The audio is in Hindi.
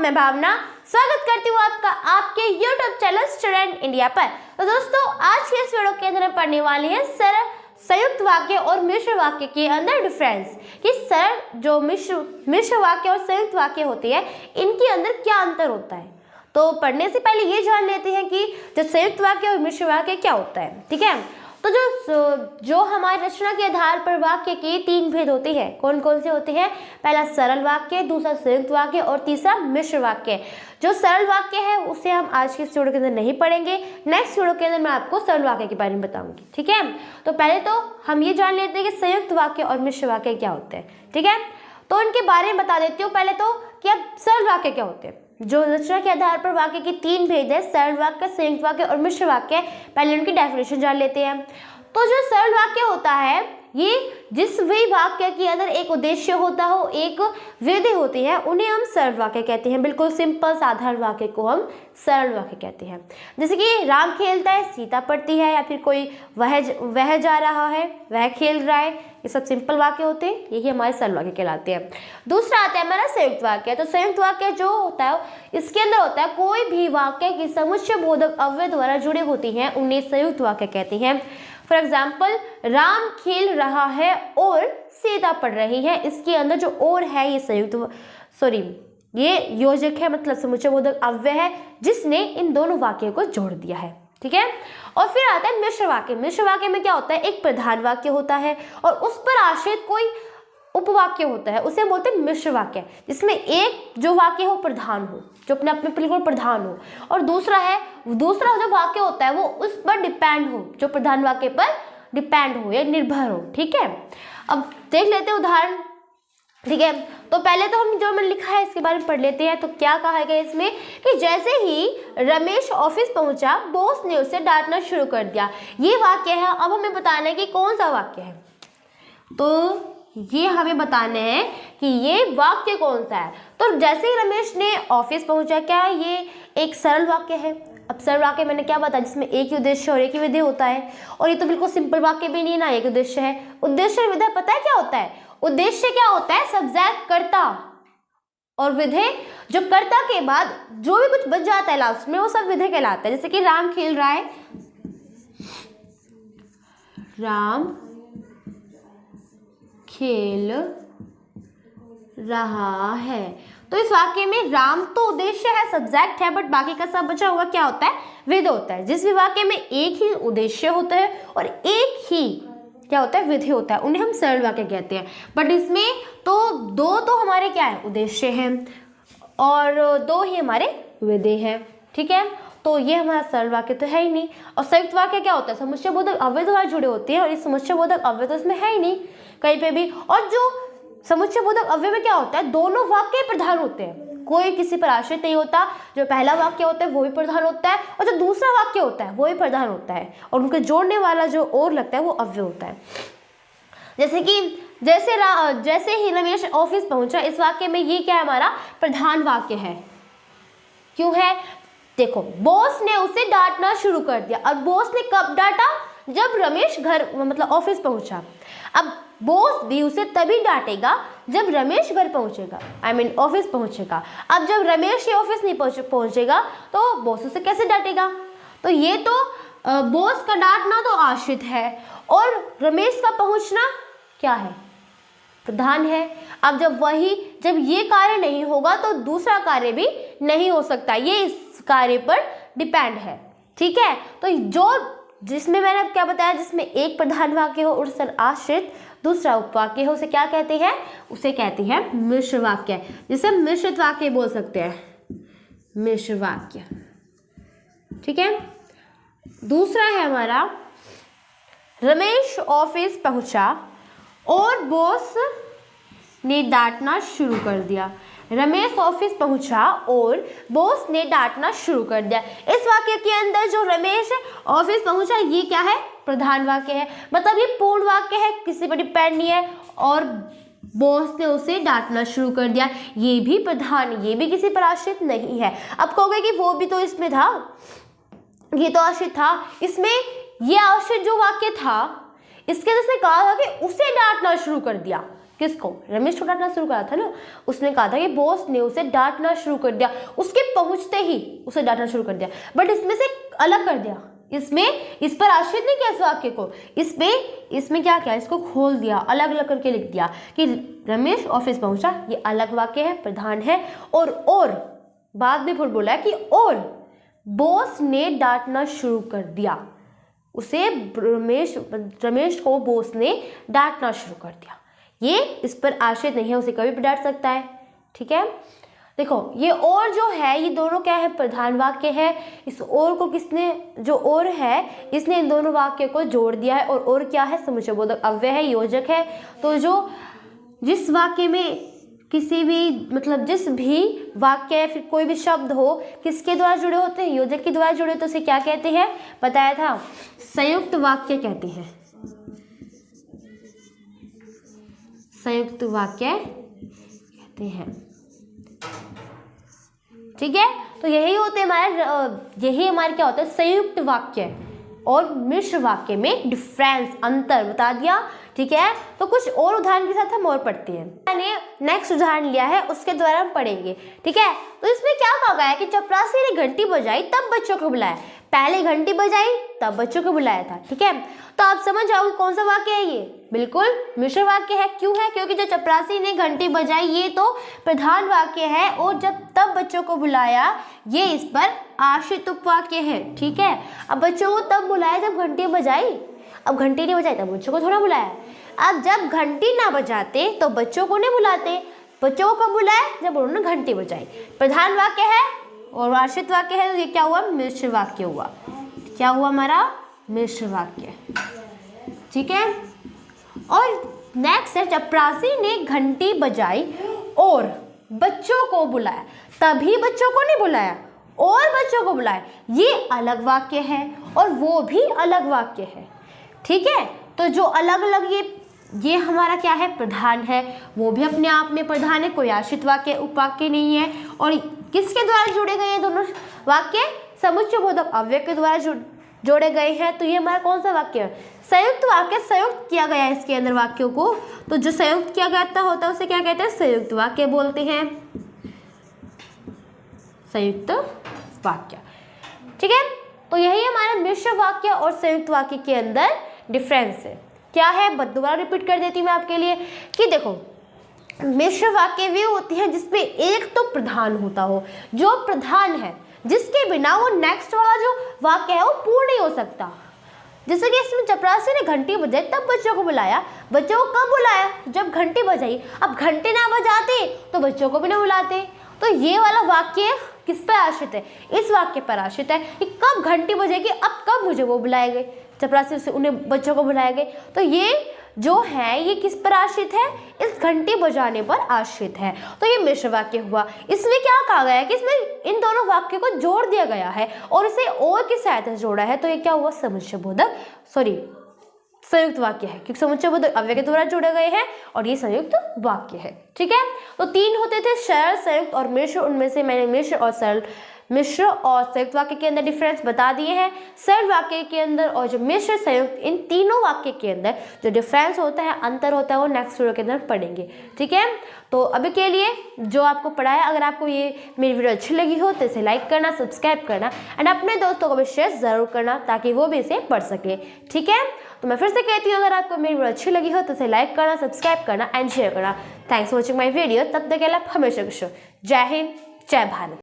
मैं भावना स्वागत करती हूँ आपका आपके YouTube चैनल स्टूडेंट इंडिया पर। तो दोस्तों, आज के इस वीडियो के अंदर हम पढ़ने वाले हैं सरल संयुक्त वाक्य और मिश्र वाक्य के अंदर डिफरेंस, कि सरल जो मिश्र वाक्य और संयुक्त वाक्य होती है इनके अंदर क्या अंतर होता है। तो पढ़ने से पहले ये जान लेते हैं कि जो संयुक्त वाक्य और मिश्र वाक्य क्या होता है। ठीक है, तो जो हमारी रचना के आधार पर वाक्य के तीन भेद होते हैं, कौन कौन से होते हैं। पहला सरल वाक्य, दूसरा संयुक्त वाक्य और तीसरा मिश्र वाक्य। जो सरल वाक्य है उसे हम आज के इस वीडियो के अंदर नहीं पढ़ेंगे, नेक्स्ट वीडियो के अंदर मैं आपको सरल वाक्य के बारे में बताऊंगी। ठीक है, तो पहले तो हम ये जान लेते हैं कि संयुक्त वाक्य और मिश्र वाक्य क्या होते हैं। ठीक है, तो इनके बारे में बता देती हूँ पहले तो कि अब सरल वाक्य क्या होते हैं। जो रचना के आधार पर वाक्य के तीन भेद है, सरल वाक्य, संयुक्त वाक्य और मिश्र वाक्य। पहले उनकी डेफिनेशन जान लेते हैं। तो जो सरल वाक्य होता है, ये जिस भी वाक्य के अंदर एक उद्देश्य होता हो, एक विधि होती है, उन्हें हम सरल वाक्य कहते हैं। बिल्कुल सिंपल साधारण वाक्य को हम सरल वाक्य कहते हैं। जैसे कि राम खेलता है, सीता पढ़ती है, या फिर कोई वह जा रहा है, वह खेल रहा है, ये सब सिंपल वाक्य होते हैं, यही हमारे सरल वाक्य कहलाते हैं। दूसरा आता है हमारा संयुक्त वाक्य। तो संयुक्त वाक्य जो होता है इसके अंदर होता है कोई भी वाक्य की समुच्चय बोधक अव्यय द्वारा जुड़े होती हैं, उन्हें संयुक्त वाक्य कहते हैं। फॉर एग्जाम्पल, राम खेल रहा है और सीता पढ़ रही है, इसके अंदर जो और है ये योजक है, मतलब समुच्चय बोधक अव्यय है जिसने इन दोनों वाक्यों को जोड़ दिया है। ठीक है, और फिर आता है मिश्र वाक्य। मिश्र वाक्य में क्या होता है, एक प्रधान वाक्य होता है और उस पर आश्रित कोई उपवाक्य होता है, उसे बोलते हैं मिश्र वाक्य, जिसमें एक जो वाक्य हो प्रधान हो, जो अपने आप में बिल्कुल प्रधान हो, और दूसरा जो वाक्य होता है वो उस पर डिपेंड हो, जो प्रधान वाक्य पर डिपेंड हो या निर्भर हो। ठीक है, अब देख लेते हैं उदाहरण। ठीक है, तो पहले तो हम जो मैंने लिखा है इसके बारे में पढ़ लेते हैं। तो क्या कहा गया इसमें कि जैसे ही रमेश ऑफिस पहुंचा, बॉस ने उसे डांटना शुरू कर दिया। ये वाक्य है। अब हमें बताना है कि कौन सा वाक्य है, तो ये हमें बताना है कि ये वाक्य कौन सा है। तो जैसे ही रमेश ने ऑफिस पहुंचा, क्या ये एक सरल वाक्य है। अब सरल वाक्य मैंने क्या बताया, जिसमें एक ही उद्देश्य और एक ही विधेय होता है, और ये तो बिल्कुल सिंपल वाक्य भी नहीं ना, एक उद्देश्य है। उद्देश्य और विधेय पता है क्या होता है। उद्देश्य क्या होता है, सब्जेक्ट कर्ता, और विधेय जो कर्ता के बाद जो भी कुछ बच जाता है लास्ट में वो सब विधेय कहलाता है। जैसे कि राम खेल रहा है, राम खेल रहा है, तो इस वाक्य में राम तो उद्देश्य है, सब्जेक्ट है, बट बाकी का सब बचा हुआ क्या होता है, विधेय होता है। जिस भी वाक्य में एक ही उद्देश्य होता है और एक ही क्या होता है, विधेय होता है, उन्हें हम सरल वाक्य कहते हैं। बट इसमें तो दो तो हमारे क्या है, उद्देश्य हैं, और दो ही हमारे विधेय हैं। ठीक है, तो ये हमारा सरल वाक्य तो है ही नहीं। और संयुक्त वाक्य क्या होता है, समुच्चय बोधक अव्यय द्वारा जुड़े होते हैं, और इस समुच्चय बोधक अव्यय तो इसमें है ही नहीं कहीं पे भी। और जो समुच्चय बोधक अव्यय में क्या होता है, दोनों वाक्य प्रधान होते हैं, कोई किसी पर आश्रित नहीं होता। जो पहला वाक्य होता है वो भी प्रधान होता है, और जो दूसरा वाक्य होता है वो भी प्रधान होता है, और उनको जोड़ने वाला जो और लगता है वो अव्यय होता है। जैसे ही रमेश ऑफिस पहुंचा, इस वाक्य में ये क्या है, हमारा प्रधान वाक्य है। क्यों है, देखो, बॉस ने उसे डांटना शुरू कर दिया। और बॉस ने कब डांटा, जब रमेश घर मतलब ऑफिस पहुंचा। अब बॉस भी उसे तभी डांटेगा जब रमेश घर पहुंचेगा, ऑफिस पहुंचेगा। अब जब रमेश ही ऑफिस नहीं पहुंचेगा तो बॉस उसे कैसे डांटेगा। तो ये तो बॉस का डांटना तो आश्रित है, और रमेश का पहुंचना क्या है, प्रधान है। अब जब ये कार्य नहीं होगा तो दूसरा कार्य भी नहीं हो सकता, ये इस कार्य पर डिपेंड है। ठीक है, तो जिसमें मैंने अब क्या बताया, जिसमें एक प्रधान वाक्य हो और उससे आश्रित दूसरा उपवाक्य हो, उसे क्या कहते हैं, उसे कहते हैं मिश्र वाक्य, जिसे मिश्रित वाक्य बोल सकते हैं, मिश्र वाक्य। ठीक है, दूसरा है हमारा, रमेश ऑफिस पहुंचा और बॉस ने डांटना शुरू कर दिया। रमेश ऑफिस पहुंचा और बॉस ने डांटना शुरू कर दिया। इस वाक्य के अंदर जो रमेश ऑफिस पहुंचा, ये क्या है, प्रधान वाक्य है, मतलब ये पूर्ण वाक्य है, किसी पर डिपेंड नहीं है, और बॉस ने उसे डांटना शुरू कर दिया, ये भी प्रधान, ये भी किसी पर आश्रित नहीं है। अब कहोगे कि वो भी तो इसमें था, ये तो आश्रित था, इसमें ये आश्रित जो वाक्य था इसके अंदर कहा था कि उसे डांटना शुरू कर दिया, किसको? रमेश को डांटना शुरू करा था ना। उसने कहा था कि बॉस ने उसे डांटना शुरू कर दिया, उसके पहुंचते ही उसे डांटना शुरू कर दिया, बट इसमें से अलग कर दिया, इसमें इस पर आश्रित नहीं किया इस वाक्य को, इसमें क्या किया, इसको खोल दिया, अलग अलग करके लिख दिया कि रमेश ऑफिस पहुंचा, ये अलग वाक्य है, प्रधान है। और बाद में फिर बोला है कि और बॉस ने डांटना शुरू कर दिया, उसे रमेश को बॉस ने डांटना शुरू कर दिया। ये इस पर आश्रित नहीं है, उसे कभी भी डांट सकता है। ठीक है, देखो ये और जो है ये दोनों क्या है, प्रधान वाक्य है। इस और को किसने, जो और है इसने इन दोनों वाक्य को जोड़ दिया है। और क्या है, समुच्चयबोधक अव्यय है, योजक है। तो जिस वाक्य में किसी भी मतलब जिस भी वाक्य या फिर कोई भी शब्द हो किसके द्वारा जुड़े होते हैं, योजक के द्वारा जुड़े, तो उसे क्या कहते हैं, बताया था, संयुक्त वाक्य कहते हैं। संयुक्त वाक्य कहते हैं। ठीक है, तो यही हमारे क्या होता है, संयुक्त वाक्य और मिश्र वाक्य में डिफरेंस, अंतर बता दिया। ठीक है, तो कुछ और उदाहरण के साथ हम और पढ़ते हैं। मैंने नेक्स्ट उदाहरण लिया है, उसके द्वारा हम पढ़ेंगे। ठीक है, तो इसमें क्या कहा गया है कि चपरासी ने घंटी बजाई तब बच्चों को बुलाया। पहले घंटी बजाई तब बच्चों को बुलाया था। ठीक है, तो आप समझ जाओगे कौन सा वाक्य है ये, बिल्कुल मिश्र वाक्य है। क्यों है, क्योंकि जो चपरासी ने घंटी बजाई ये तो प्रधान वाक्य है, और जब तब बच्चों को बुलाया ये इस पर आश्रित उपवाक्य है। ठीक है, अब बच्चों को तब बुलाया जब घंटी बजाई, अब घंटी नहीं बजाई तब बच्चों को थोड़ा बुलाया। अब जब घंटी ना बजाते तो बच्चों को नहीं बुलाते, बच्चों को कब बुलाया, जब उन्होंने घंटी बजाई। प्रधान वाक्य है और आश्रित वाक्य है, तो ये क्या हुआ, मिश्र वाक्य हुआ। क्या हुआ हमारा, मिश्र वाक्य। ठीक है, और नेक्स्ट है, चपरासी ने घंटी बजाई और बच्चों को बुलाया, तभी बच्चों को नहीं बुलाया और बच्चों को बुलाया, ये अलग वाक्य है और वो भी अलग वाक्य है। ठीक है, तो जो अलग अलग ये हमारा क्या है, प्रधान है, वो भी अपने आप में प्रधान है, कोई आश्रित वाक्य उपवाक्य नहीं है। और किसके द्वारा जुड़े गए हैं दोनों वाक्य, समुच्चयबोधक अव्यय के द्वारा जोड़े गए हैं। तो ये हमारा कौन सा वाक्य है, संयुक्त वाक्य। संयुक्त किया गया है इसके अंदर वाक्यों को, तो जो संयुक्त किया गया होता है उसे क्या कहते हैं, संयुक्त वाक्य बोलते हैं, संयुक्त वाक्य। ठीक है, तो यही हमारा मिश्र वाक्य और संयुक्त वाक्य के अंदर डिफरेंस है। क्या है, दोबारा रिपीट कर देती हूँ मैं आपके लिए कि देखो, मिश्र वाक्य वे होती है जिसमें एक तो प्रधान होता हो, जो प्रधान है, जिसके बिना वो नेक्स्ट वाला जो वाक्य है वो पूर्ण नहीं हो सकता। जैसे कि इसमें चपरासी ने घंटी बजाई तब बच्चों को बुलाया, बच्चों को कब बुलाया, जब घंटी बजाई। अब घंटी ना बजाते तो बच्चों को भी ना बुलाते। तो ये वाला वाक्य किस पर आश्रित है, इस वाक्य पर आश्रित है कि कब घंटी बजेगी, अब कब मुझे वो बुलाए गए, चपरासी से उन्हें बच्चों को बुलाए गए। तो ये जो है ये किस पर आश्रित है, इस घंटी बजाने पर आश्रित है। तो ये मिश्र वाक्य हुआ। इसमें क्या कहा गया है कि इसमें इन दोनों वाक्यों को जोड़ दिया गया है और इसे और की सहायता से जोड़ा है। तो ये क्या हुआ, संयुक्त वाक्य है, क्योंकि समुच्चयबोधक अव्यय के द्वारा जोड़े गए हैं और ये संयुक्त वाक्य है। ठीक है, तो तीन होते थे, सरल, संयुक्त और मिश्र। उनमें से मैंने मिश्र और संयुक्त वाक्य के अंदर डिफरेंस बता दिए हैं। सरल वाक्य के अंदर और जो मिश्र संयुक्त, इन तीनों वाक्य के अंदर जो डिफरेंस होता है, अंतर होता है, वो नेक्स्ट वीडियो के अंदर पढ़ेंगे। ठीक है, तो अभी के लिए जो आपको पढ़ा है, अगर आपको ये मेरी वीडियो अच्छी लगी हो तो इसे लाइक करना, सब्सक्राइब करना एंड अपने दोस्तों को भी शेयर जरूर करना ताकि वो भी इसे पढ़ सके। ठीक है, तो मैं फिर से कहती हूँ, अगर आपको मेरी वीडियो अच्छी लगी हो तो इसे लाइक करना, सब्सक्राइब करना एंड शेयर करना। Thanks for watching my video. तब तक के लिए आप हमेशा खुश हो। जय हिंद, जय भारत।